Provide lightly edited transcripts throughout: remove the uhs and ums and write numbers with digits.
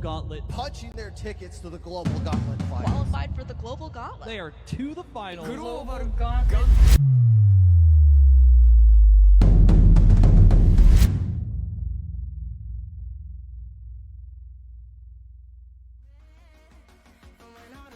Gauntlet. Punching their tickets to the Global Gauntlet Finals. Qualified for the Global Gauntlet. They are to the finals. Global Gauntlet.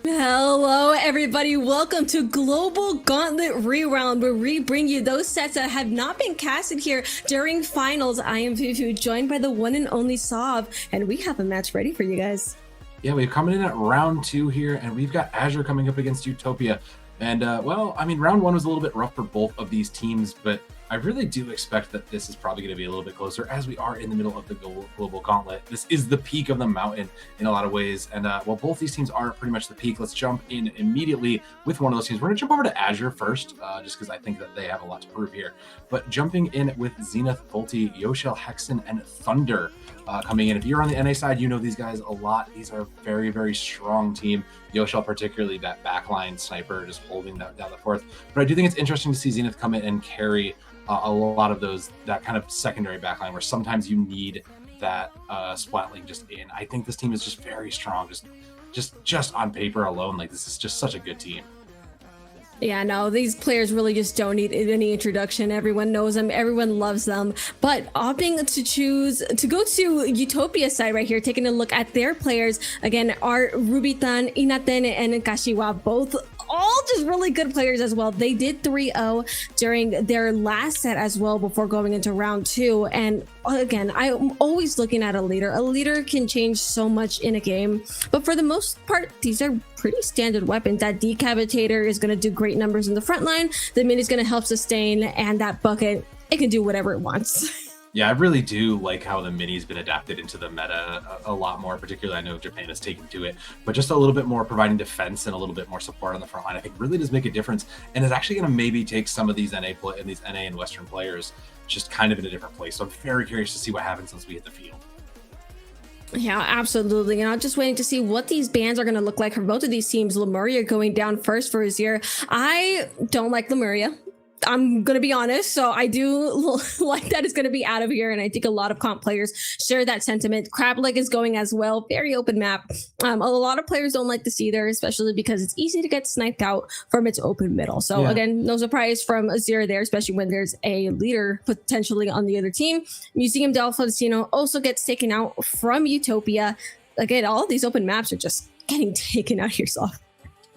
Hello everybody, welcome to Global Gauntlet REWOUND, where we bring you those sets that have not been casted here during finals. I am Fufu, joined by the one and only Sav, and we have a match ready for you guys. Yeah, we're coming in at round 2 here, and we've got Azure coming up against Utopia. And, well, I mean, round 1 was a little bit rough for both of these teams, but I really do expect that this is probably going to be a little bit closer as we are in the middle of the Global Gauntlet. This is the peak of the mountain in a lot of ways. And, well, both these teams are pretty much the peak. Let's jump in immediately with one of those teams. We're going to jump over to Azure first, just because I think that they have a lot to prove here. But jumping in with Zenith, Volti, Yoshel, Hexen, and Thunder coming in. If you're on the NA side, you know these guys a lot. These are a very, very strong team. Yoshel, particularly that backline sniper, just holding that down the fourth. But I do think it's interesting to see Zenith come in and carry a lot of that kind of secondary backline where sometimes you need that splat link just in. I think this team is just very strong, just on paper alone. Like, this is just such a good team. Yeah, no, these players really just don't need any introduction. Everyone knows them, everyone loves them. But opting to go to Utopia side right here, taking a look at their players, again, are Rubitan, Inaten, and Kashiwa, both all just really good players as well. They did 3-0 during their last set as well before going into round 2. And again, I'm always looking at a leader. A leader can change so much in a game, but for the most part, these are pretty standard weapons. That decapitator is going to do great numbers in the front line. The mid is going to help sustain, and that bucket, it can do whatever it wants. Yeah, I really do like how the mini's been adapted into the meta a lot more. Particularly, I know Japan has taken to it, but just a little bit more providing defense and a little bit more support on the front line, I think really does make a difference, and is actually going to maybe take some of these NA and Western players just kind of in a different place. So I'm very curious to see what happens once we hit the field. Yeah, absolutely. And I'm just waiting to see what these bans are going to look like for both of these teams. Lemuria going down first for Azure. I don't like Lemuria. I'm going to be honest. So I do like that it's going to be out of here. And I think a lot of comp players share that sentiment. Crab Leg is going as well. Very open map. A lot of players don't like this either, especially because it's easy to get sniped out from its open middle. So yeah, again, no surprise from Azure there, especially when there's a leader potentially on the other team. Museum del Faustino also gets taken out from Utopia. Again, all of these open maps are just getting taken out yourself.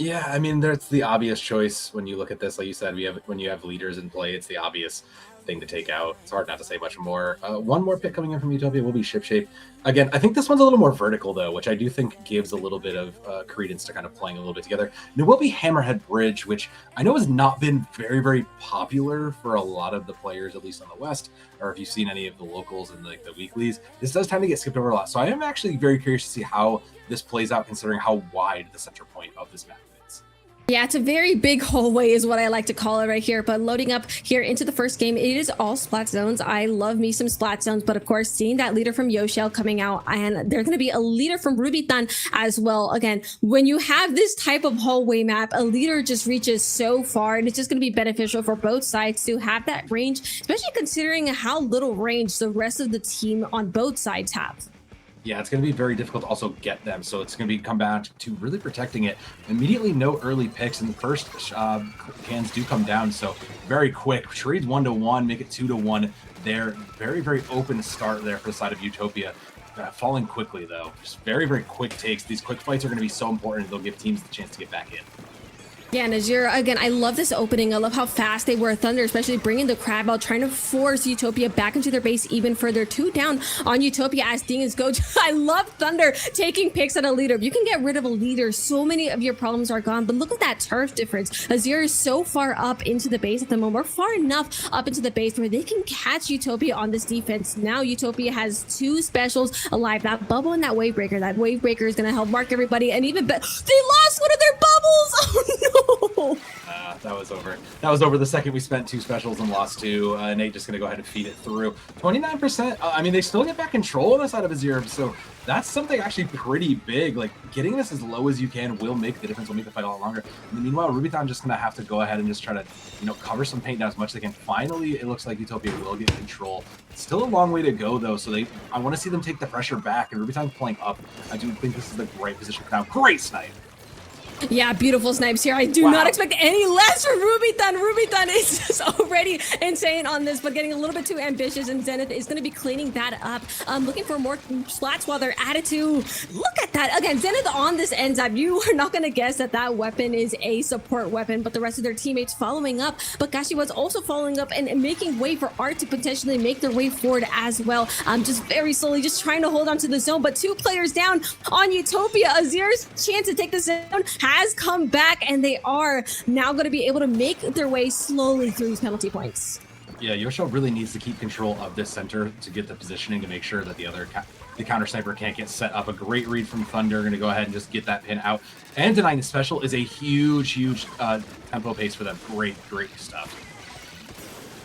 Yeah, I mean, that's the obvious choice when you look at this. Like you said, when you have leaders in play, it's the obvious thing to take out. It's hard not to say much more. One more pick coming in from Utopia will be Shipshape. Again, I think this one's a little more vertical, though, which I do think gives a little bit of credence to kind of playing a little bit together. And it will be Hammerhead Bridge, which I know has not been very, very popular for a lot of the players, at least on the West, or if you've seen any of the locals and like the weeklies. This does tend to get skipped over a lot. So I am actually very curious to see how this plays out, considering how wide the center point of this map is. Yeah, it's a very big hallway is what I like to call it right here. But loading up here into the first game, it is all splat zones. I love me some splat zones, but of course, seeing that leader from Yoshel coming out, and there's going to be a leader from Rubitan as well. Again, when you have this type of hallway map, a leader just reaches so far, and it's just going to be beneficial for both sides to have that range, especially considering how little range the rest of the team on both sides have. Yeah, it's going to be very difficult to also get them, so it's going to come back to really protecting it. Immediately, no early picks, and the first cans do come down, so very quick. Trades 1-1, make it 2-1 there. Very, very open start there for the side of Utopia. Falling quickly, though. Just very, very quick takes. These quick fights are going to be so important. They'll give teams the chance to get back in. Yeah, and Azure, again, I love this opening. I love how fast they were. Thunder, especially bringing the crab out, trying to force Utopia back into their base even further. 2 down on Utopia as things go. I love Thunder taking picks at a leader. If you can get rid of a leader, so many of your problems are gone. But look at that turf difference. Azure is so far up into the base at the moment. We're far enough up into the base where they can catch Utopia on this defense. Now Utopia has 2 specials alive. That bubble and that wave breaker. That wave breaker is going to help mark everybody. And even they lost one of their bubbles. Oh no. that was over. That was over the second we spent 2 specials and lost 2. Nate just going to go ahead and feed it through. 29%. I mean, they still get back control on the side of Azure, so that's something actually pretty big. Like, getting this as low as you can will make the difference, will make the fight a lot longer. And meanwhile, Rubython just going to have to go ahead and just try to, you know, cover some paint down as much as they can. Finally, it looks like Utopia will get control. Still a long way to go, though, so I want to see them take the pressure back, and Rubython playing up. I do think this is the right position for now. Great snipe! Yeah, beautiful snipes here. I do not expect any less from Rubython. Rubython is just already insane on this, but getting a little bit too ambitious, and Zenith is going to be cleaning that up. Looking for more splats while they're added to. Look at that. Again, Zenith on this enzyme. You are not going to guess that that weapon is a support weapon, but the rest of their teammates following up. But Gashi was also following up and making way for Art to potentially make their way forward as well. Just very slowly, just trying to hold on to the zone, but 2 players down on Utopia. Azure's chance to take the zone has come back, and they are now going to be able to make their way slowly through these penalty points. Yeah, Yoshio really needs to keep control of this center to get the positioning to make sure that the counter sniper can't get set up. A great read from Thunder, going to go ahead and just get that pin out. And denying the special is a huge tempo pace for them. Great stuff.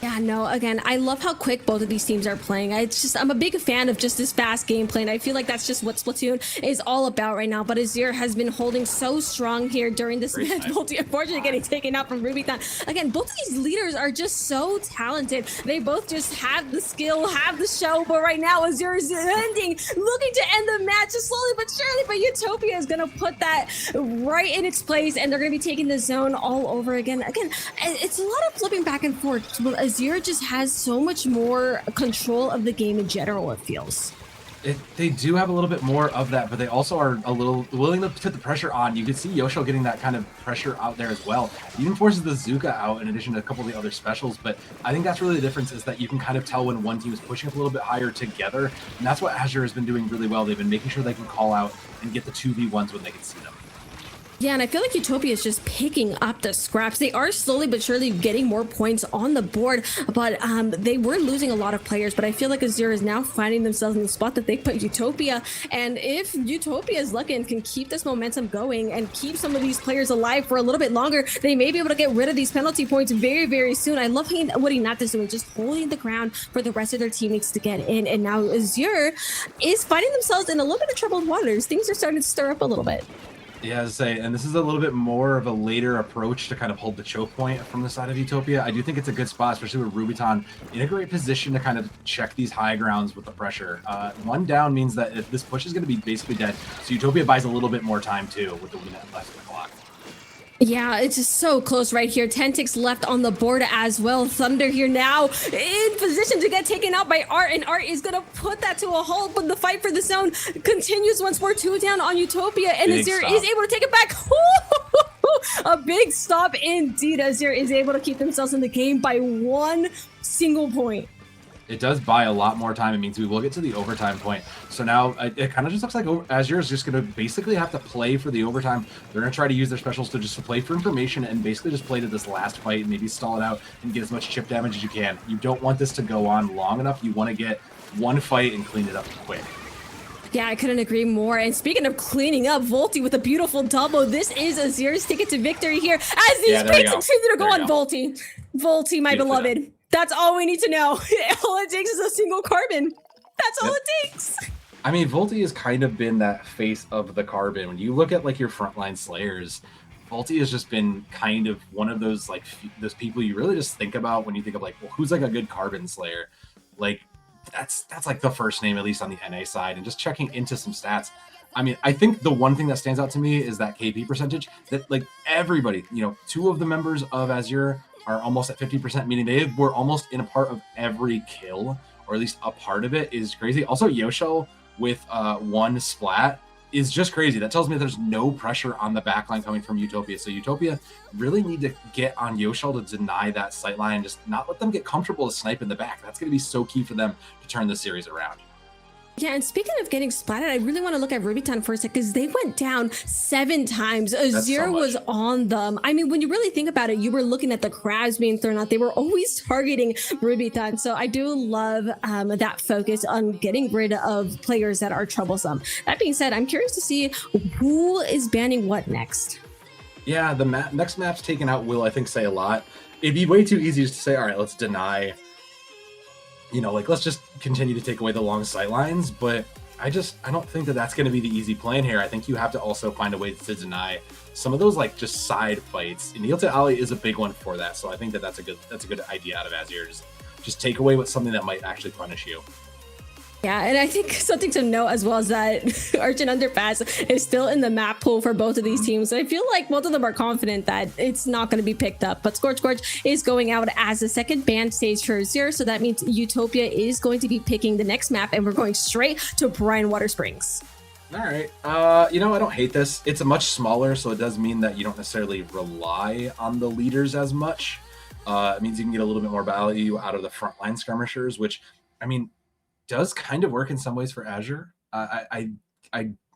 Yeah, no, again, I love how quick both of these teams are playing. I'm a big fan of just this fast gameplay, and I feel like that's just what Splatoon is all about right now. But Azure has been holding so strong here during this match. Multi, unfortunately, getting taken out from Rubython. Again, both of these leaders are just so talented. They both just have the skill, have the show, but right now Azure is looking to end the match just slowly but surely. But Utopia is going to put that right in its place, and they're going to be taking the zone all over again. Again, it's a lot of flipping back and forth. Azure just has so much more control of the game in general, it feels. They do have a little bit more of that, but they also are a little willing to put the pressure on. You can see Yoshio getting that kind of pressure out there as well. He even forces the Zuka out in addition to a couple of the other specials, but I think that's really the difference, is that you can kind of tell when one team is pushing up a little bit higher together, and that's what Azure has been doing really well. They've been making sure they can call out and get the 2v1s when they can see them. Yeah, and I feel like Utopia is just picking up the scraps. They are slowly but surely getting more points on the board, but they were losing a lot of players. But I feel like Azure is now finding themselves in the spot that they put Utopia. And if Utopia is lucky and can keep this momentum going and keep some of these players alive for a little bit longer, they may be able to get rid of these penalty points very, very soon. I love what Hinata's doing, just holding the ground for the rest of their teammates to get in. And now Azure is finding themselves in a little bit of troubled waters. Things are starting to stir up a little bit. Yeah, as I say, and this is a little bit more of a later approach to kind of hold the choke point from the side of Utopia. I do think it's a good spot, especially with Rubython in a great position to kind of check these high grounds with the pressure. 1 down means that if this push is going to be basically dead, so Utopia buys a little bit more time too with the minute left in the clock. Yeah, it's just so close right here. 10 ticks left on the board as well. Thunder here now in position to get taken out by Art, and Art is going to put that to a halt, but the fight for the zone continues once more. 2 down on Utopia, and Azure is able to take it back. A big stop indeed. Azure is able to keep themselves in the game by 1 single point. It does buy a lot more time. It means we will get to the overtime point. So now it kind of just looks like Azure is just going to basically have to play for the overtime. They're going to try to use their specials to just play for information and basically just play to this last fight and maybe stall it out and get as much chip damage as you can. You don't want this to go on long enough. You want to get 1 fight and clean it up quick. Yeah, I couldn't agree more. And speaking of cleaning up, Volty with a beautiful double. This is Azure's ticket to victory here as these breaks continue to go on Volty. Volty, my beloved. That's all we need to know. All it takes is a single carbon. That's all it takes. I mean, Volty has kind of been that face of the carbon. When you look at like your frontline slayers, Volty has just been kind of one of those like those people you really just think about when you think of like, well, who's like a good carbon slayer? Like that's like the first name, at least on the NA side, and just checking into some stats. I mean, I think the one thing that stands out to me is that KP percentage that like everybody, you know, 2 of the members of Azure are almost at 50%, meaning they were almost in a part of every kill, or at least a part of it is crazy. Also, Yoshio with 1 splat is just crazy. That tells me there's no pressure on the backline coming from Utopia. So Utopia really need to get on Yoshio to deny that sightline, just not let them get comfortable to snipe in the back. That's going to be so key for them to turn the series around. Yeah, and speaking of getting splatted, I really want to look at Rubython for a sec, because they went down 7 times. Azure was on them. I mean, when you really think about it, you were looking at the crabs being thrown out. They were always targeting Rubython. So I do love that focus on getting rid of players that are troublesome. That being said, I'm curious to see who is banning what next. Yeah, the next map's taken out will, I think, say a lot. It'd be way too easy just to say, all right, let's deny, like, let's just continue to take away the long sight lines. But I don't think that that's going to be the easy plan here. I think you have to also find a way to deny some of those, like, just side fights. And Neil to Ali is a big one for that. So I think that that's a good idea out of Azure. Just take away with something that might actually punish you. Yeah, and I think something to note as well is that Argent Underpass is still in the map pool for both of these teams. So I feel like both of them are confident that it's not going to be picked up. But Scorch is going out as the second ban stage for Azure. So that means Utopia is going to be picking the next map, and we're going straight to Brinewater Springs. All right. I don't hate this. It's a much smaller, so it does mean that you don't necessarily rely on the leaders as much. It means you can get a little bit more value out of the frontline skirmishers, which, I mean, does kind of work in some ways for Azure. I'm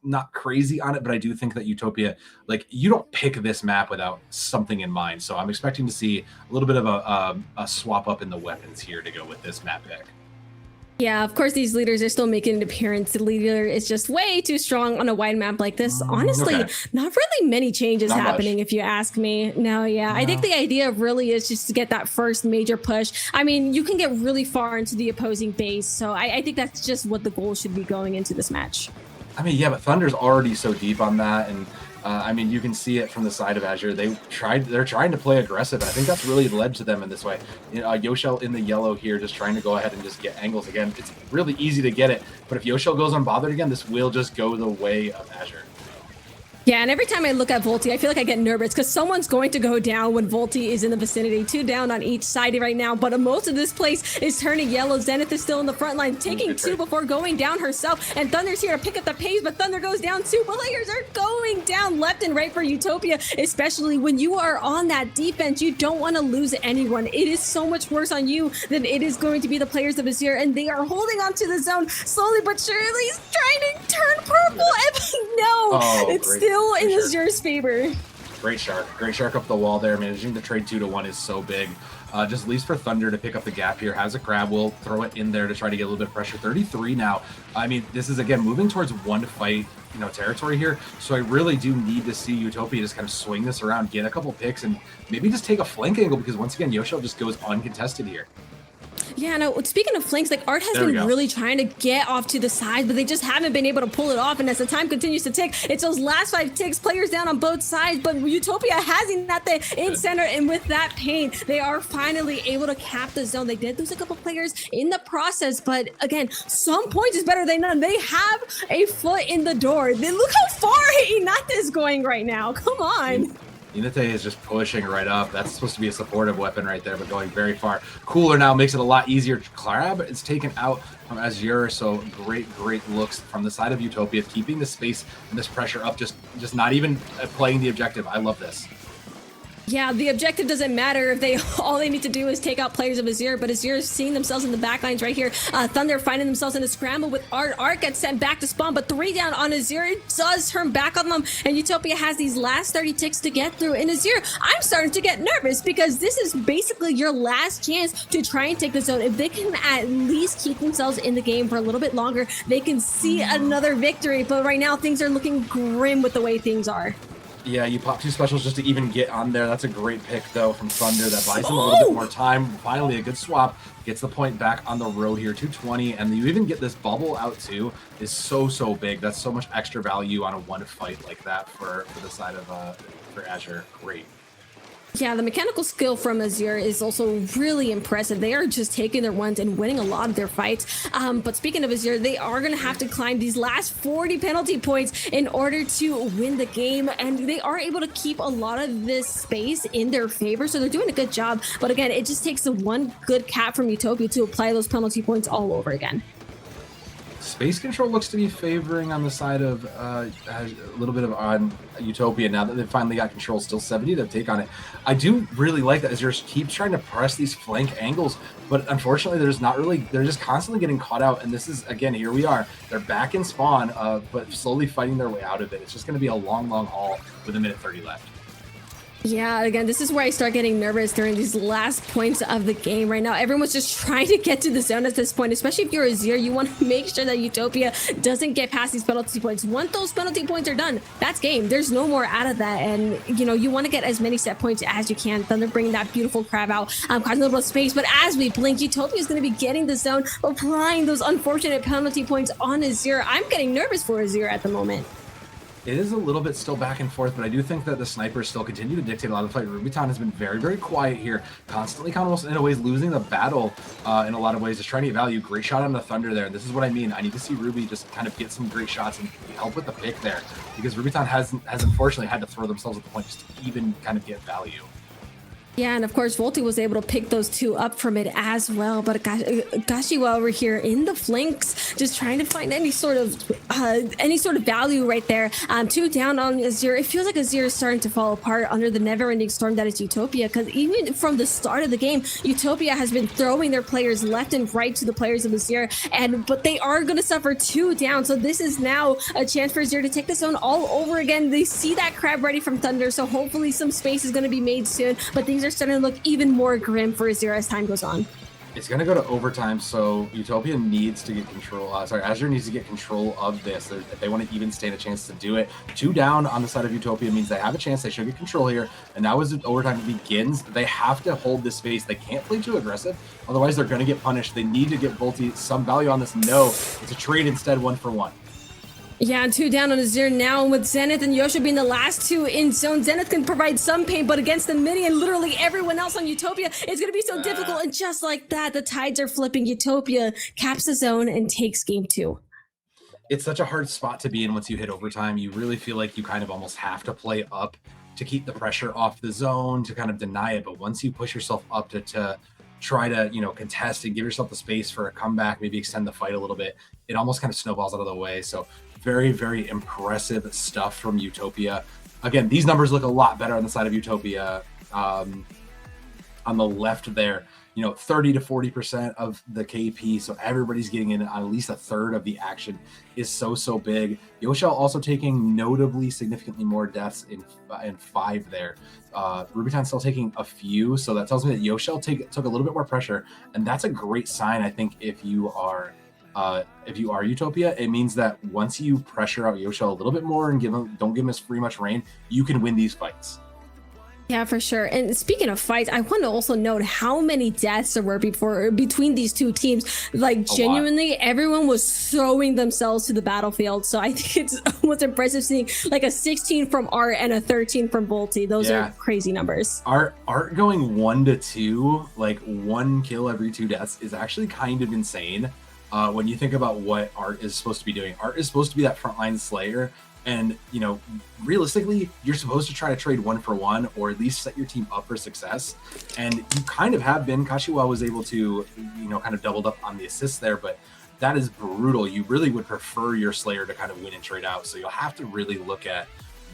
not crazy on it, but I do think that Utopia, like, you don't pick this map without something in mind. So I'm expecting to see a little bit of a swap up in the weapons here to go with this map pick. Yeah, of course, these leaders are still making an appearance. The leader is just way too strong on a wide map like this. Honestly, not really many changes happening, if you ask me. No, I think the idea really is just to get that first major push. I mean, you can get really far into the opposing base, so I think that's just what the goal should be going into this match. I mean, yeah, but Thunder's already so deep on that, and I mean, you can see it from the side of Azure. They're trying to play aggressive, and I think that's really led to them in this way. Yoshel in the yellow here, just trying to go ahead and just get angles again. It's really easy to get it, but if Yoshel goes unbothered again, this will just go the way of Azure. Yeah, and every time I look at Volti, I feel like I get nervous because someone's going to go down when Volti is in the vicinity. 2 down on each side right now, but most of this place is turning yellow. Zenith is still in the front line, taking 2 before going down herself, and Thunder's here to pick up the pace, but Thunder goes down. 2 players are going down left and right for Utopia, especially when you are on that defense. You don't want to lose anyone. It is so much worse on you than it is going to be the players of Azure, and they are holding onto the zone slowly but surely, trying to turn purple, and it's still in Azure's favor. Great shark up the wall there. Managing to trade 2 to 1 is so big. Just leaves for Thunder to pick up the gap here. Has a crab, will throw it in there to try to get a little bit of pressure. 33 now. I mean, this is again moving towards one fight, territory here. So I really do need to see Utopia just kind of swing this around, get a couple picks, and maybe just take a flank angle, because once again, Yoshel just goes uncontested here. Yeah, no, speaking of flanks, like, Art has been really trying to get off to the side, but they just haven't been able to pull it off. And as the time continues to tick, it's those last 5 ticks, players down on both sides, but Utopia has that in center, and with that pain, they are finally able to cap the zone. They did lose a couple players in the process, but again, some points is better than none. They have a foot in the door. Look how far Inate is going right now. Come on. Inate is just pushing right up. That's supposed to be a supportive weapon right there, but going very far. Cooler now makes it a lot easier. Crab is taken out from Azure, so great looks from the side of Utopia, keeping the space and this pressure up, just not even playing the objective. I love this. Yeah, the objective doesn't matter if all they need to do is take out players of Azure, but Azure is seeing themselves in the backlines right here. Thunder finding themselves in a scramble with Art. Art gets sent back to spawn, but 3 down on Azure. It does turn back on them, and Utopia has these last 30 ticks to get through. In Azure, I'm starting to get nervous because this is basically your last chance to try and take the zone. If they can at least keep themselves in the game for a little bit longer, they can see another victory, but right now things are looking grim with the way things are. Yeah, you pop 2 specials just to even get on there. That's a great pick, though, from Thunder. That buys them a little bit more time. Finally, a good swap. Gets the point back on the road here, 220. And you even get this bubble out, too, is so big. That's so much extra value on a one fight like that for the side of for Azure. Great. Yeah, the mechanical skill from Azure is also really impressive. They are just taking their ones and winning a lot of their fights. But speaking of Azure, they are going to have to climb these last 40 penalty points in order to win the game. And they are able to keep a lot of this space in their favor. So they're doing a good job. But again, it just takes the one good cap from Utopia to apply those penalty points all over again. Space control looks to be favoring on the side of a little bit of on Utopia now that they've finally got control. Still 70 to take on it. I do really like that Azure keeps trying to press these flank angles, but unfortunately they're just constantly getting caught out. And this is, again, here we are. They're back in spawn, but slowly fighting their way out of it. It's just going to be a long haul with 1:30 left. Yeah, again, this is where I start getting nervous during these last points of the game right now. Everyone's just trying to get to the zone at this point, especially if you're Azure. You want to make sure that Utopia doesn't get past these penalty points. Once those penalty points are done, that's game. There's no more out of that. And, you know, you want to get as many set points as you can. Thunder bringing that beautiful crab out, causing a little bit of space. But as we blink, Utopia is going to be getting the zone, applying those unfortunate penalty points on Azure. I'm getting nervous for Azure at the moment. It is a little bit still back and forth, but I do think that the snipers still continue to dictate a lot of the fight. Rubyton has been very, very quiet here, constantly kind of almost in a ways losing the battle in a lot of ways, just trying to get value. Great shot on the Thunder there. And this is what I mean. I need to see Ruby just kind of get some great shots and help with the pick there, because Rubyton has unfortunately had to throw themselves at the point just to even kind of get value. Yeah, and of course, Volti was able to pick those two up from it as well. But Gashiwa over here in the flanks, just trying to find any sort of value right there. Two down on Azure. It feels like Azure is starting to fall apart under the never-ending storm that is Utopia. Because even from the start of the game, Utopia has been throwing their players left and right to the players of Azure, but they are going to suffer two down. So this is now a chance for Azure to take the zone all over again. They see that crab ready from Thunder, so hopefully some space is going to be made soon. But things are starting to look even more grim for Azure as time goes on. It's going to go to overtime, so Utopia needs to get control. Azure needs to get control of this if they want to even stand a chance to do it. Two down on the side of Utopia means they have a chance. They should get control here, and now as overtime begins, they have to hold this space. They can't play too aggressive, otherwise they're going to get punished. They need to get Volti some value on this. No, it's a trade instead, 1-for-1. Yeah, and two down on Azure now, with Zenith and Yosha being the last two in zone. Zenith can provide some pain, but against the mini and literally everyone else on Utopia, it's going to be so difficult. And just like that, the tides are flipping. Utopia caps the zone and takes game two. It's such a hard spot to be in once you hit overtime. You really feel like you kind of almost have to play up to keep the pressure off the zone, to kind of deny it. But once you push yourself up to try to, you know, contest and give yourself the space for a comeback, maybe extend the fight a little bit, it almost kind of snowballs out of the way. So very, very impressive stuff from Utopia. Again, these numbers look a lot better on the side of Utopia. On the left there, you know, 30 to 40% of the KP, so everybody's getting in on at least a third of the action is so big. Yoshel also taking notably significantly more deaths in 5 there. Rubyton still taking a few, so that tells me that Yoshel took a little bit more pressure, and that's a great sign. I think if you are Utopia, it means that once you pressure out Yoshel a little bit more and don't give him as free much rain, you can win these fights. Yeah, for sure. And speaking of fights, I want to also note how many deaths there were between these two teams. Like, genuinely, everyone was throwing themselves to the battlefield. So I think it's almost impressive seeing like a 16 from Art and a 13 from Volti. Those are crazy numbers. Art going 1-2, like 1 kill every 2 deaths, is actually kind of insane. When you think about what Art is supposed to be doing. Art is supposed to be that frontline slayer. And, you know, realistically, you're supposed to try to trade 1-for-1 or at least set your team up for success. And you kind of have been. Kashiwa was able to, you know, kind of doubled up on the assists there, but that is brutal. You really would prefer your Slayer to kind of win and trade out. So you'll have to really look at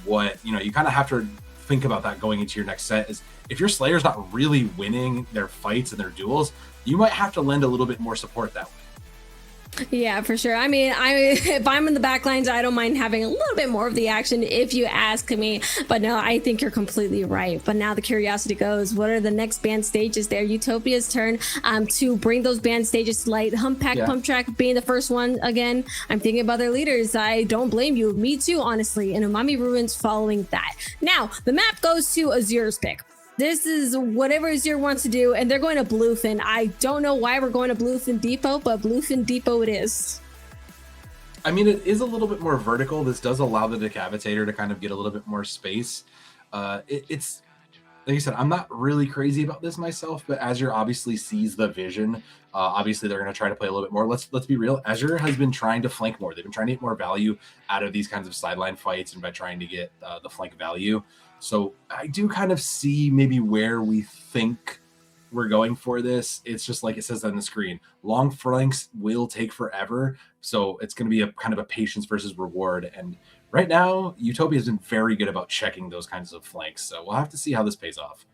what, you know, you kind of have to think about that going into your next set. Is if your Slayer's not really winning their fights and their duels, you might have to lend a little bit more support that way. Yeah, for sure. I mean, if I'm in the back lines, I don't mind having a little bit more of the action if you ask me. But no, I think you're completely right. But now the curiosity goes, what are the next band stages there? Utopia's turn to bring those band stages to light. Humpack, Pump Track being the first one again. I'm thinking about their leaders. I don't blame you. Me too, honestly. And Umami Ruins following that. Now, the map goes to Azure's pick. This is whatever Azure wants to do, and they're going to Bluefin. I don't know why we're going to Bluefin Depot, but Bluefin Depot it is. I mean, it is a little bit more vertical. This does allow the decapitator to kind of get a little bit more space. It's like you said, I'm not really crazy about this myself, but Azure obviously sees the vision. Obviously, they're going to try to play a little bit more. Let's be real. Azure has been trying to flank more. They've been trying to get more value out of these kinds of sideline fights and by trying to get the flank value. So I do kind of see maybe where we think we're going for this. It's just like it says on the screen. Long flanks will take forever. So it's going to be a kind of a patience versus reward. And right now, Utopia has been very good about checking those kinds of flanks. So we'll have to see how this pays off.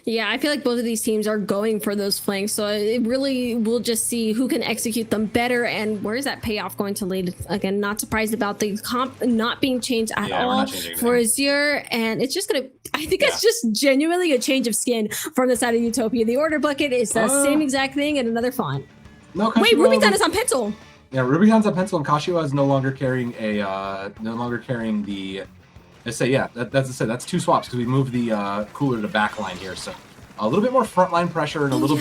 Yeah, I feel like both of these teams are going for those flanks, so it really will just see who can execute them better and where is that payoff going to lead. Again, not surprised about the comp not being changed at all for Azure, and it's just gonna, I think it's just genuinely a change of skin from the side of Utopia. The order bucket is the same exact thing in another font. No, wait, Rubicon is on pencil. Yeah, Rubicon's on pencil, and Kashiwa is no longer carrying the. Let's say, yeah, that's two swaps because we moved the cooler to backline here, so a little bit more frontline pressure and a little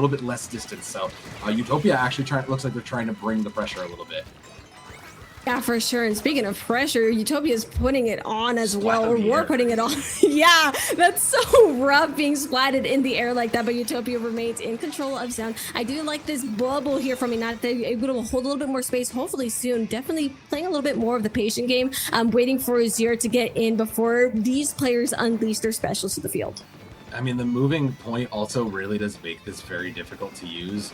bit less distance. So Utopia actually looks like they're trying to bring the pressure a little bit. Yeah, for sure. And speaking of pressure, Utopia is putting it on as well, or we're putting it on. Yeah, that's so rough being splatted in the air like that, but Utopia remains in control of zone. I do like this bubble here from Inat. They're able to hold a little bit more space, hopefully soon. Definitely playing a little bit more of the patient game. Waiting for Azure to get in before these players unleash their specials to the field. I mean, the moving point also really does make this very difficult to use.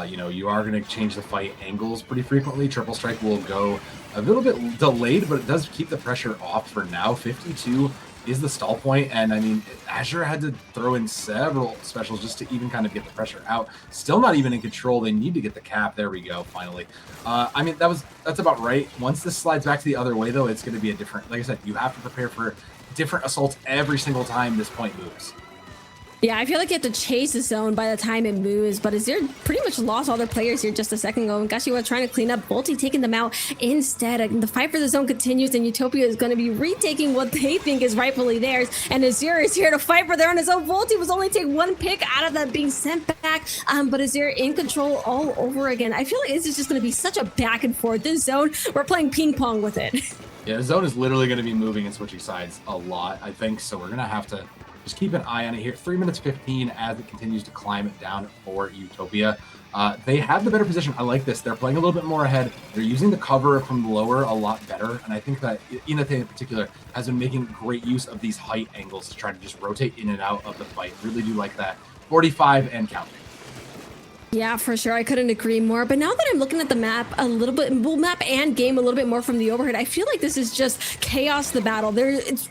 You know, you are going to change the fight angles pretty frequently. Triple Strike will go a little bit delayed, but it does keep the pressure off for now. 52 is the stall point, and I mean, Azure had to throw in several specials just to even kind of get the pressure out. Still not even in control. They need to get the cap. There we go, finally. I mean, that's about right. Once this slides back to the other way, though, it's going to be a different, like I said, you have to prepare for different assaults every single time this point moves. Yeah, I feel like you have to chase the zone by the time it moves, but Azure pretty much lost all their players here just a second ago, and Gashiwa trying to clean up, Volty taking them out instead. The fight for the zone continues, and Utopia is going to be retaking what they think is rightfully theirs, and Azure is here to fight for their own. His own Volty was only take one pick out of that being sent back, but Azure in control all over again. I feel like this is just going to be such a back and forth. This zone, we're playing ping pong with it. Yeah, the zone is literally going to be moving and switching sides a lot, I think, so we're going to have to just keep an eye on it here. 3 minutes 15 as it continues to climb it down for Utopia. They have the better position. I like this. They're playing a little bit more ahead. They're using the cover from lower a lot better. And I think that Inate in particular has been making great use of these height angles to try to just rotate in and out of the fight. Really do like that. 45 and counting. Yeah, for sure. I couldn't agree more. But now that I'm looking at the map a little bit, map and game a little bit more from the overhead, I feel like this is just chaos, the battle.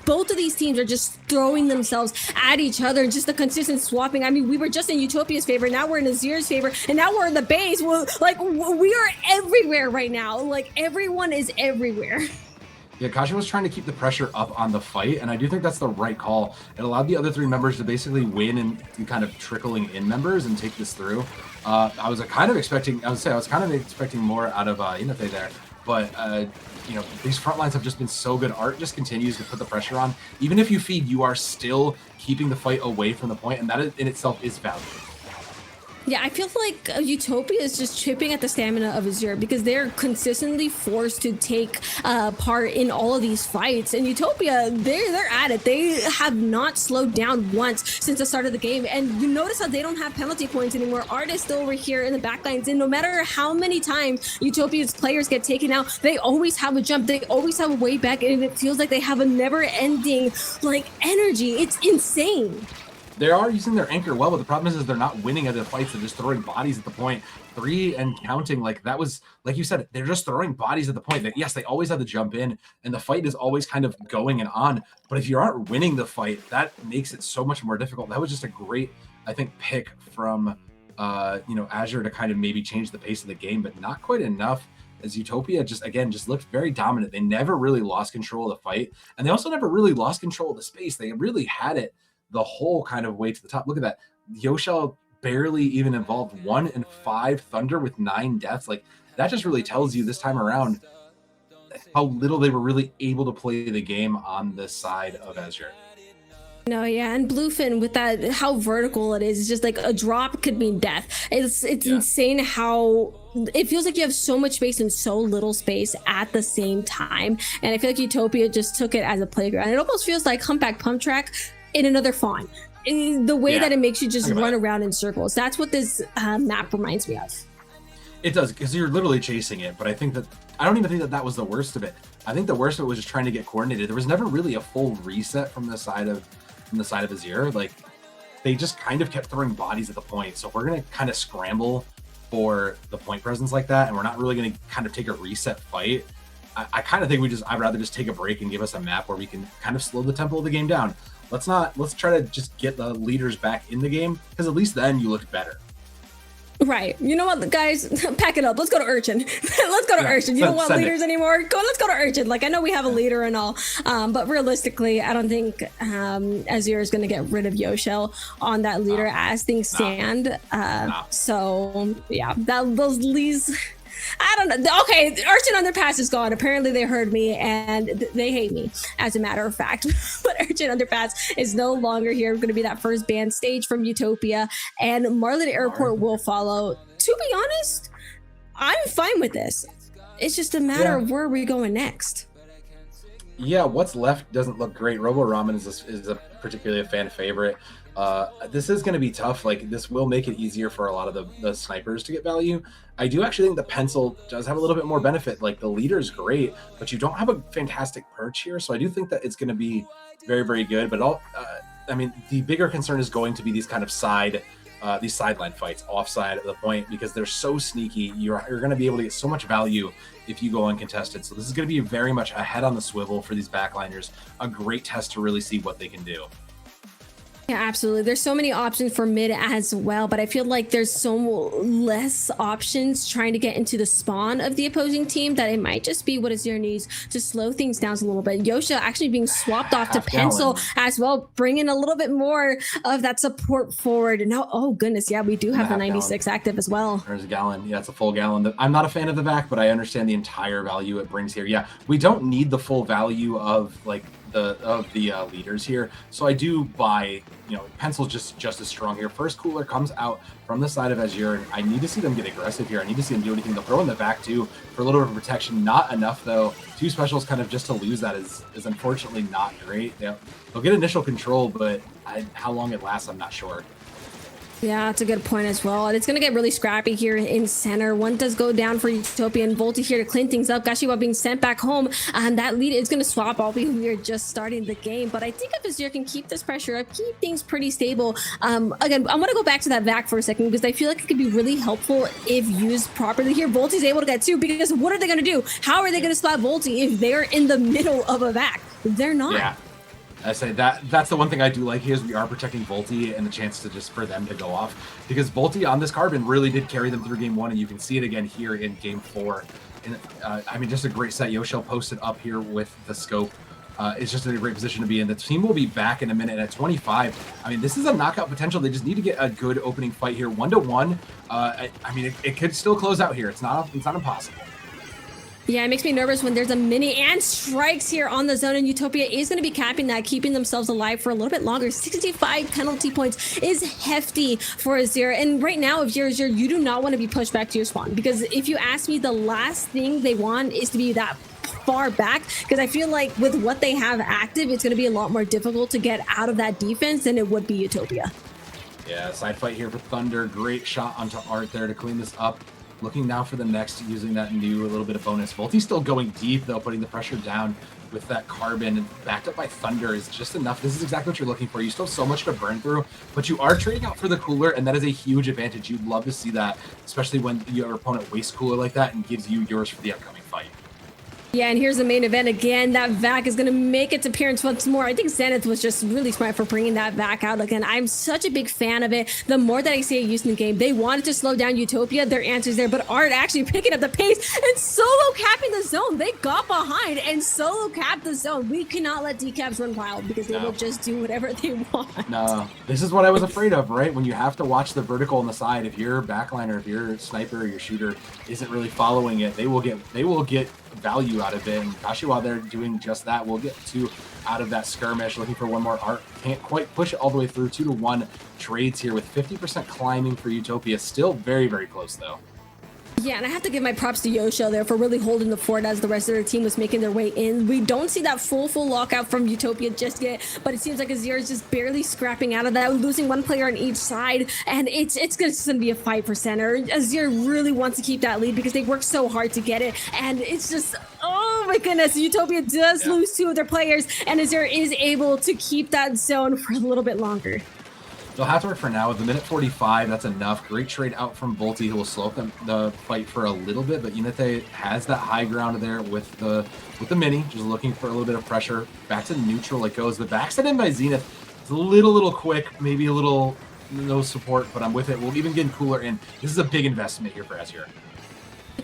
Both of these teams are just throwing themselves at each other, just the consistent swapping. I mean, we were just in Utopia's favor, now we're in Azure's favor, and now we're in the base. Well, like, we are everywhere right now. Like, everyone is everywhere. Yeah, Kasha was trying to keep the pressure up on the fight, and I do think that's the right call. It allowed the other three members to basically win and kind of trickling in members and take this through. I was kind of expecting more out of Inate there, but you know, these front lines have just been so good. Art just continues to put the pressure on. Even if you feed, you are still keeping the fight away from the point, and that in itself is valuable. Yeah, I feel like Utopia is just chipping at the stamina of Azure because they're consistently forced to take part in all of these fights. And Utopia, they're at it. They have not slowed down once since the start of the game. And you notice how they don't have penalty points anymore. Art is still over here in the backlines. And no matter how many times Utopia's players get taken out, they always have a jump. They always have a way back. And it feels like they have a never-ending, like, energy. It's insane. They are using their anchor well, but the problem is they're not winning at the fights. They're just throwing bodies at the point. 3 and counting, like that was, like you said, they're just throwing bodies at the point. That yes, they always have to jump in, and the fight is always kind of going and on. But if you aren't winning the fight, that makes it so much more difficult. That was just a great, I think, pick from Azure to kind of maybe change the pace of the game, but not quite enough. As Utopia just looked very dominant. They never really lost control of the fight, and they also never really lost control of the space. They really had it the whole kind of way to the top. Look at that. Yoshel barely even involved. 1 and 5 Thunder with 9 deaths. Like, that just really tells you this time around how little they were really able to play the game on this side of Azure. No, yeah, and Bluefin with that, how vertical it is. It's just like a drop could mean death. It's insane how it feels like you have so much space and so little space at the same time. And I feel like Utopia just took it as a playground. It almost feels like Humpback Pump Track in another font. In the way that it makes you just run around in circles. That's what this map reminds me of. It does, because you're literally chasing it. But I don't even think that was the worst of it. I think the worst of it was just trying to get coordinated. There was never really a full reset from the side of Azure. Like, they just kind of kept throwing bodies at the point. So if we're gonna kind of scramble for the point presence like that, and we're not really gonna kind of take a reset fight, I kind of think I'd rather just take a break and give us a map where we can kind of slow the tempo of the game down. Let's try to just get the leaders back in the game, because at least then you look better. Right. You know what, guys? Pack it up. Let's go to Urchin. Let's go to Urchin. You don't want leaders anymore? Let's go to Urchin. Like, I know we have a leader and all, but realistically, I don't think Azure is going to get rid of Yoshel on that leader as things stand. So, yeah, those leads... I don't know. Okay, Urchin Underpass is gone. Apparently they heard me and they hate me, as a matter of fact. But Urchin Underpass is no longer here. Going to be that first banned stage from Utopia, and Marlin Airport will follow. To be honest, I'm fine with this. It's just a matter of where we're going next. Yeah, what's left doesn't look great. ROM-en is a particularly a fan favorite. This is going to be tough. Like, this will make it easier for a lot of the snipers to get value. I do actually think the pencil does have a little bit more benefit. Like, the leader's great, but you don't have a fantastic perch here. So I do think that it's going to be very, very good. But I mean, the bigger concern is going to be these kind of these sideline fights offside of the point, because they're so sneaky. You're going to be able to get so much value if you go uncontested. So this is going to be very much a head on the swivel for these backliners. A great test to really see what they can do. Yeah, absolutely. There's so many options for mid as well, but I feel like there's so less options trying to get into the spawn of the opposing team that it might just be what Azure needs to slow things down a little bit. Yosha actually being swapped off to Pencil as well, bringing a little bit more of that support forward. And now, oh goodness, yeah, we do have the 96 active as well. There's a gallon. Yeah, it's a full gallon. I'm not a fan of the vac, but I understand the entire value it brings here. Yeah, we don't need the full value of like the leaders here, so I do buy, you know, Pencil's just as strong here. First cooler comes out from the side of Azure, and I need to see them get aggressive here. I need to see them do anything. They'll throw in the back too for a little bit of protection. Not enough though. Two specials kind of just to lose that is unfortunately not great. They'll get initial control, but how long it lasts, I'm not sure. Yeah, that's a good point as well. And it's going to get really scrappy here in center. One does go down for Utopia, and Volti here to clean things up. Gashiwa being sent back home, and that lead is going to swap, albeit we are just starting the game. But I think if Azure can keep this pressure up, keep things pretty stable. Again, I want to go back to that vac for a second, because I feel like it could be really helpful if used properly here. Volti's able to get two, because what are they going to do? How are they going to spot Volti if they're in the middle of a vac? They're not. Yeah. I say that's the one thing I do like here is we are protecting Volti and the chance to just for them to go off, because Volti on this carbon really did carry them through game 1, and you can see it again here in game 4. And I mean, just a great set. Yoshel posted up here with the scope. It's just in a great position to be in. The team will be back in a minute at 25. I mean, this is a knockout potential. They just need to get a good opening fight here. 1-1. I mean, it could still close out here. It's not impossible. Yeah, it makes me nervous when there's a mini and strikes here on the zone, and Utopia is going to be capping that, keeping themselves alive for a little bit longer. 65 penalty points is hefty for Azure. And right now, if you're Azure, you do not want to be pushed back to your spawn, because if you ask me, the last thing they want is to be that far back, because I feel like with what they have active, it's going to be a lot more difficult to get out of that defense than it would be Utopia. Yeah, side fight here for Thunder. Great shot onto Art there to clean this up. Looking now for the next, using that new little bit of bonus. Volti's still going deep though, putting the pressure down with that carbon, and backed up by Thunder is just enough. This is exactly what you're looking for. You still have so much to burn through, but you are trading out for the cooler, and that is a huge advantage. You'd love to see that, especially when your opponent wastes cooler like that and gives you yours for the upcoming fight. Yeah, and here's the main event again. That vac is going to make its appearance once more. I think Zenith was just really smart for bringing that vac out again. I'm such a big fan of it. The more that I see it used in the game, they wanted to slow down Utopia. Their answer's there, but Art actually picking up the pace and solo capping the zone. They got behind and solo capped the zone. We cannot let decaps run wild, because they will just do whatever they want. No, this is what I was afraid of, right? When you have to watch the vertical on the side, if your backliner, if your sniper or your shooter isn't really following it, they will get value out of it, and Kashiwa there doing just that. We'll get 2 out of that skirmish, looking for one more. Art can't quite push it all the way through. 2-1 trades here with 50% climbing for Utopia. Still very, very close though. Yeah, and I have to give my props to Yosho there for really holding the fort as the rest of their team was making their way in. We don't see that full lockout from Utopia just yet, but it seems like Azure is just barely scrapping out of that, losing one player on each side, and it's going to be a fight for center. Azure really wants to keep that lead because they work so hard to get it, and it's just, oh my goodness, Utopia does lose 2 of their players, and Azure is able to keep that zone for a little bit longer. They'll have to work for now. With the minute 45, that's enough. Great trade out from Volti, who will slow up the fight for a little bit, but Unite has that high ground there with the mini, just looking for a little bit of pressure. Back to neutral it goes. The backside in by Zenith is a little quick, maybe a little no support, but I'm with it. We'll even get Cooler in. This is a big investment here for Azure.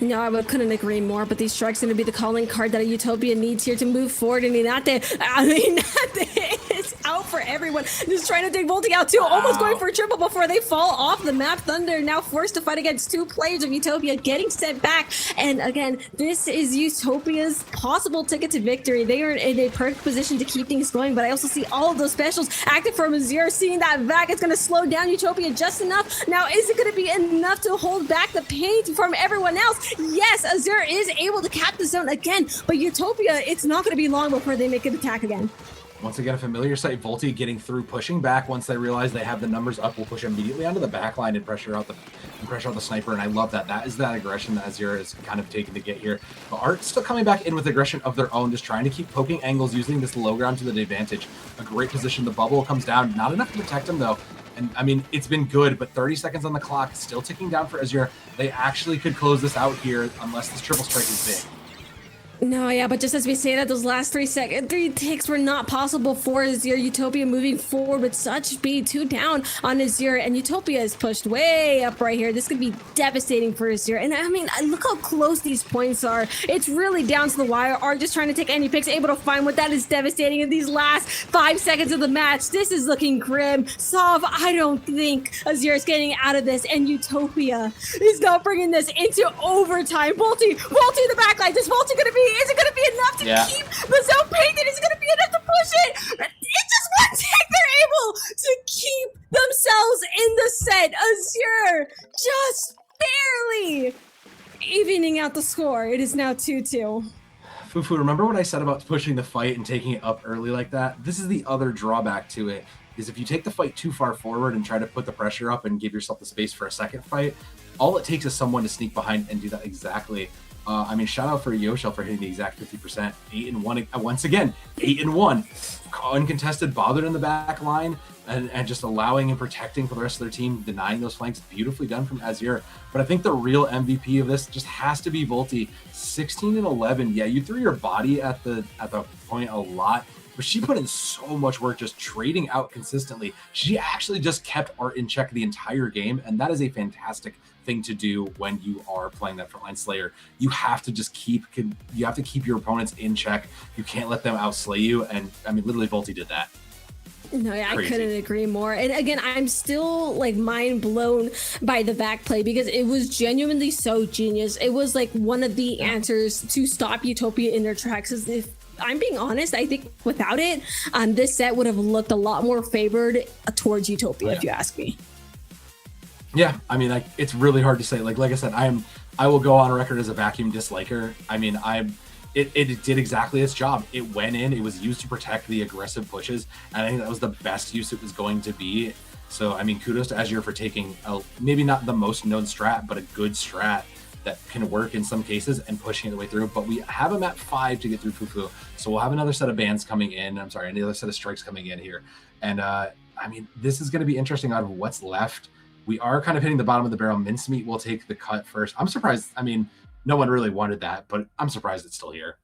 No, I couldn't agree more, but these strikes are going to be the calling card that a Utopia needs here to move forward. And Inate is out for everyone. Just trying to take Volti out too, almost going for a triple before they fall off the map. Thunder now forced to fight against 2 players of Utopia, getting sent back. And again, this is Utopia's possible ticket to victory. They are in a perfect position to keep things going, but I also see all of those specials active from Azure. Seeing that back, it's going to slow down Utopia just enough. Now, is it going to be enough to hold back the pain from everyone else? Yes, Azure is able to cap the zone again, but Utopia, it's not going to be long before they make an attack again. Once again, a familiar sight. Volti getting through, pushing back. Once they realize they have the numbers up, will push immediately onto the back line and pressure out the sniper. And I love that. That is that aggression that Azure is kind of taking to get here. But Art's still coming back in with aggression of their own, just trying to keep poking angles, using this low ground to the advantage. A great position. The bubble comes down. Not enough to protect him, though. And I mean, it's been good, but 30 seconds on the clock, still ticking down for Azure. They actually could close this out here unless this triple strike is big. No, yeah, but just as we say that, those last 3 ticks were not possible for Azure. Utopia moving forward with such speed, 2 down on Azure, and Utopia is pushed way up right here. This could be devastating for Azure. And I mean, look how close these points are. It's really down to the wire. Are just trying to take any picks, able to find what that is devastating in these last 5 seconds of the match. This is looking grim. Sov, I don't think Azure is getting out of this, and Utopia is not bringing this into overtime. Volti in the backline. Is Volti gonna be? Is it going to be enough to keep the zone painted? Is it going to be enough to push it? It's just one tick. They're able to keep themselves in the set. Azure just barely evening out the score. It is now 2-2. Fufu, remember what I said about pushing the fight and taking it up early like that? This is the other drawback to it, is if you take the fight too far forward and try to put the pressure up and give yourself the space for a second fight, all it takes is someone to sneak behind and do that exactly. I mean, shout out for Yoshel for hitting the exact 50%. 8-1 once again. 8-1, uncontested, bothered in the back line, and just allowing and protecting for the rest of their team, denying those flanks. Beautifully done from Azure. But I think the real MVP of this just has to be Volti. 16-11. Yeah, you threw your body at the point a lot, but she put in so much work just trading out consistently. She actually just kept Art in check the entire game, and that is a fantastic thing to do when you are playing that frontline Slayer. You have to just keep your opponents in check. You can't let them outslay you, and I mean, literally Volti did that. No, yeah, Crazy. I couldn't agree more. And again, I'm still like mind blown by the back play because it was genuinely so genius. It was like one of the answers to stop Utopia in their tracks. If I'm being honest, I think without it, this set would have looked a lot more favored towards Utopia, if you ask me. Yeah, I mean, it's really hard to say. Like I said, I will go on record as a vacuum disliker. I mean, it did exactly its job. It went in, it was used to protect the aggressive pushes, and I think that was the best use it was going to be. So, I mean, kudos to Azure for taking maybe not the most known strat, but a good strat that can work in some cases and pushing it the way through. But we have them at 5 to get through Fufu. So we'll have another set of bans coming in. I'm sorry, another set of strikes coming in here. And I mean, this is going to be interesting out of what's left. We are kind of hitting the bottom of the barrel. Mincemeat will take the cut first. I'm surprised. I mean, no one really wanted that, but I'm surprised it's still here.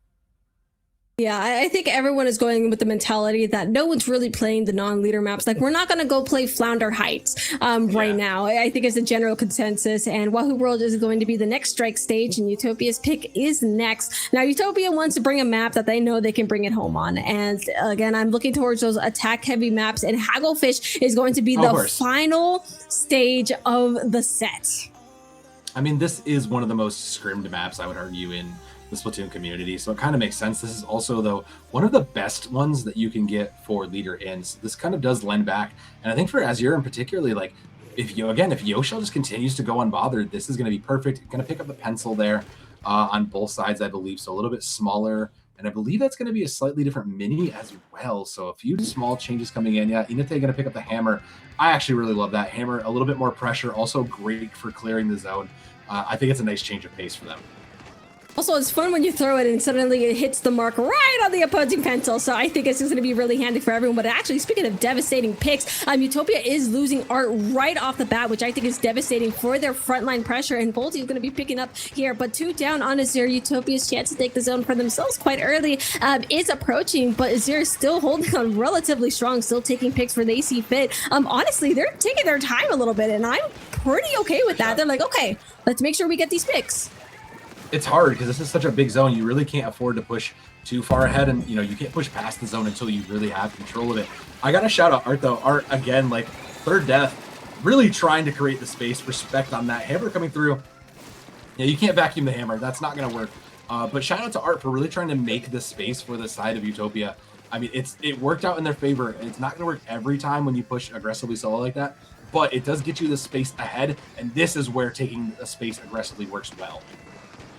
Yeah, I think everyone is going with the mentality that no one's really playing the non-leader maps. Like, we're not going to go play Flounder Heights right now. I think it's a general consensus. And Wahoo World is going to be the next strike stage, and Utopia's pick is next. Now, Utopia wants to bring a map that they know they can bring it home on. And again, I'm looking towards those attack-heavy maps, and Hagglefish is going to be the final stage of the set. I mean, this is one of the most scrimmed maps, I would argue, in the Splatoon community, so it kind of makes sense. This is also, though, one of the best ones that you can get for leader ins. This kind of does lend back, and I think for Azure in particularly, like, if Yoshel just continues to go unbothered, this is going to be perfect. Going to pick up the pencil there on both sides, I believe, so a little bit smaller, and I believe that's going to be a slightly different mini as well, so a few small changes coming in. Yeah, Inate going to pick up the hammer. I actually really love that hammer. A little bit more pressure, also great for clearing the zone. I think it's a nice change of pace for them. Also, it's fun when you throw it and suddenly it hits the mark right on the opposing pencil. So I think it's just going to be really handy for everyone. But actually, speaking of devastating picks, Utopia is losing Art right off the bat, which I think is devastating for their frontline pressure. And Volty is going to be picking up here. But 2 down on Azure. Utopia's chance to take the zone for themselves quite early is approaching. But Azure is still holding on relatively strong, still taking picks where they see fit. Honestly, they're taking their time a little bit, and I'm pretty okay with that. They're like, okay, let's make sure we get these picks. It's hard because this is such a big zone. You really can't afford to push too far ahead, and you can't push past the zone until you really have control of it. I gotta shout out Art though. Art again, like third death, really trying to create the space. Respect on that. Hammer coming through. Yeah, you can't vacuum the hammer. That's not gonna work. But shout out to Art for really trying to make the space for the side of Utopia. I mean, it worked out in their favor. It's not gonna work every time when you push aggressively solo like that, but it does get you the space ahead, and this is where taking a space aggressively works well.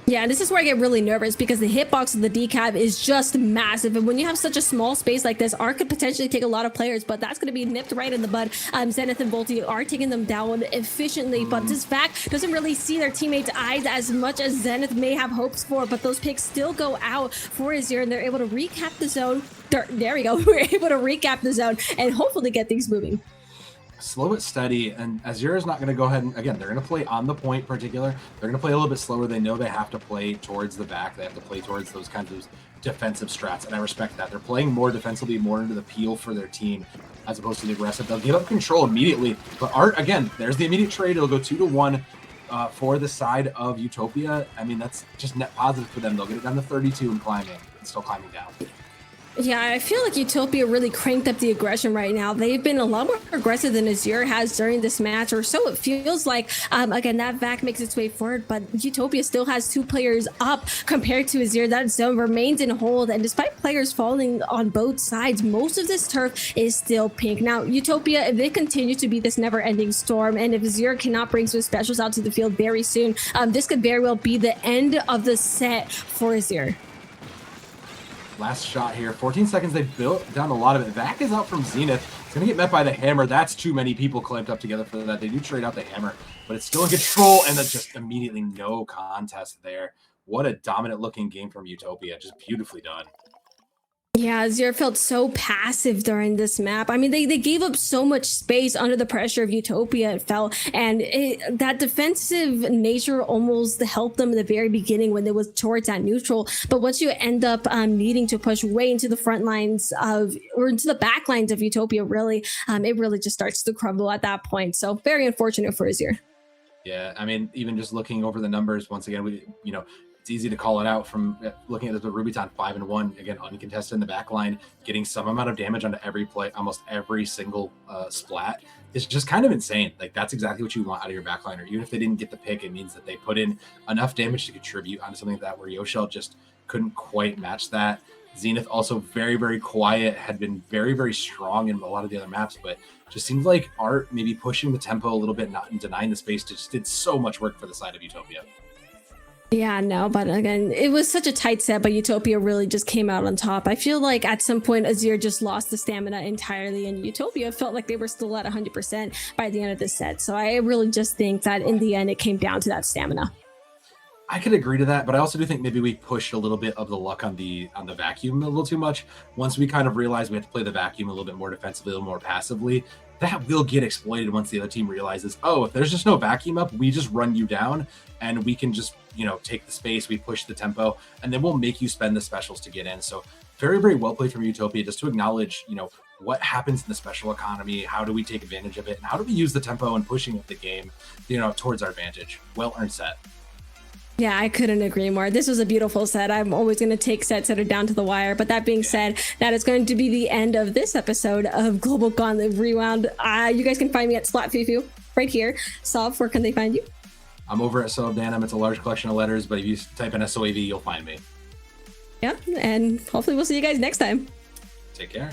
Yeah, and this is where I get really nervous because the hitbox of the decab is just massive. And when you have such a small space like this, Art could potentially take a lot of players, but that's going to be nipped right in the bud. Zenith and Volty are taking them down efficiently, but this Vac doesn't really see their teammates' eyes as much as Zenith may have hopes for, but those picks still go out for Azure, and they're able to recap the zone. There we go. We're able to recap the zone and hopefully get things moving. Slow but steady, and Azure is not going to go ahead and, again, they're going to play on the point particular. They're going to play a little bit slower. They know they have to play towards the back. They have to play towards those kinds of defensive strats, and I respect that. They're playing more defensively, more into the peel for their team, as opposed to the aggressive. They'll give up control immediately, but Art, again, there's the immediate trade. It'll go 2-1 for the side of Utopia. I mean, that's just net positive for them. They'll get it down to 32 and climbing, and still climbing down. Yeah, I feel like Utopia really cranked up the aggression right now. They've been a lot more aggressive than Azure has during this match, or so it feels like. Again, that Vac makes its way forward, but Utopia still has 2 players up compared to Azure. That zone remains in hold, and despite players falling on both sides, most of this turf is still pink. Now, Utopia, if they continue to be this never-ending storm, and if Azure cannot bring some specials out to the field very soon, this could very well be the end of the set for Azure. Last shot here, 14 seconds. They built down a lot of it. Vac is out from Zenith. It's going to get met by the hammer. That's too many people clamped up together for that. They do trade out the hammer, but it's still in control, and that's just immediately no contest there. What a dominant looking game from Utopia. Just beautifully done. Yeah, Azure felt so passive during this map. I mean, they gave up so much space under the pressure of Utopia, it felt, and that defensive nature almost helped them in the very beginning when they was towards that neutral. But once you end up needing to push way into the front lines of, or into the back lines of Utopia, really, it really just starts to crumble at that point. So very unfortunate for Azure. Yeah, I mean, even just looking over the numbers, once again, it's easy to call it out from looking at the Rubyton 5-1, again, uncontested in the back line, getting some amount of damage onto every play, almost every single splat. It's just kind of insane. Like, that's exactly what you want out of your backliner. Even if they didn't get the pick, it means that they put in enough damage to contribute onto something like that where Yoshel just couldn't quite match that. Zenith also very, very quiet, had been very, very strong in a lot of the other maps, but just seems like Art maybe pushing the tempo a little bit, not denying the space, just did so much work for the side of Utopia. Yeah, no, but again, it was such a tight set, but Utopia really just came out on top. I feel like at some point, Azure just lost the stamina entirely, and Utopia felt like they were still at 100% by the end of the set. So I really just think that in the end, it came down to that stamina. I could agree to that, but I also do think maybe we pushed a little bit of the luck on the vacuum a little too much. Once we kind of realized we have to play the vacuum a little bit more defensively, a little more passively, that will get exploited once the other team realizes, oh, if there's just no vacuum up, we just run you down and we can just, take the space, we push the tempo, and then we'll make you spend the specials to get in. So very, very well played from Utopia, just to acknowledge, what happens in the special economy, how do we take advantage of it, and how do we use the tempo and pushing of the game, towards our advantage. Well-earned set. Yeah, I couldn't agree more. This was a beautiful set. I'm always going to take sets that are down to the wire. But that being said, that is going to be the end of this episode of Global Gauntlet Rewound. You guys can find me at Splat right here. Sov, where can they find you? I'm over at Sovdanum. It's a large collection of letters, but if you type in SOAV, you'll find me. Yeah, and hopefully we'll see you guys next time. Take care.